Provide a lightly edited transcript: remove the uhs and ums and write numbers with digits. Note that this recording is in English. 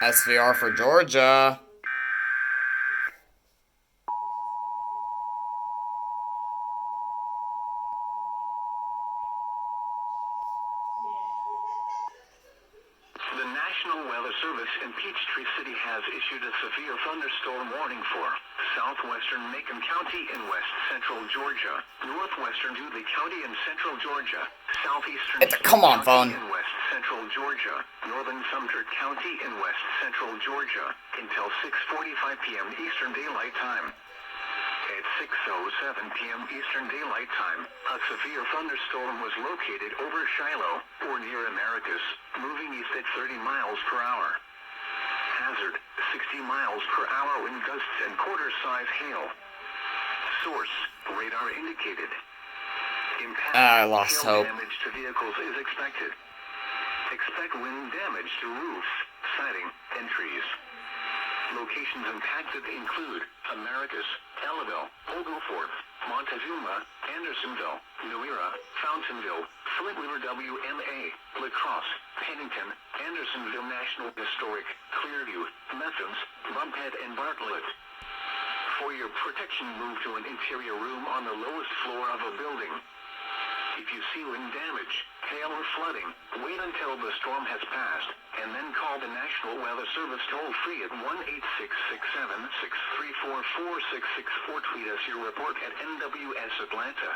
SVR for Georgia. The National Weather Service in Peachtree City has issued a severe thunderstorm warning for southwestern Macon County in west central Georgia, northwestern Dudley County in central Georgia, southeastern Come on, County phone. in west central Georgia, northern Sumter County in west central Georgia, until 6:45 p.m. Eastern Daylight Time. At 6:07 p.m. Eastern Daylight Time, a severe thunderstorm was located over Shiloh, or near Americus, moving east at 30 miles per hour. Hazard, 60 miles per hour wind gusts and quarter-size hail. Source, radar indicated. Impact, I lost hail hope. damage to vehicles is expected. Expect wind damage to roofs, siding, and trees. Locations impacted include Americus, Ellaville, Oglethorpe, Montezuma, Andersonville, Nuera, Fountainville, Flint River WMA, La Crosse, Pennington, Andersonville National Historic, Clearview, Methens, Bumphead, and Bartlett. For your protection, move to an interior room on the lowest floor of a building. If you see wind damage, hail or flooding, wait until the storm has passed, and then call the National Weather Service toll-free at 1-866-7-634-4664. Tweet us your report at NWS Atlanta.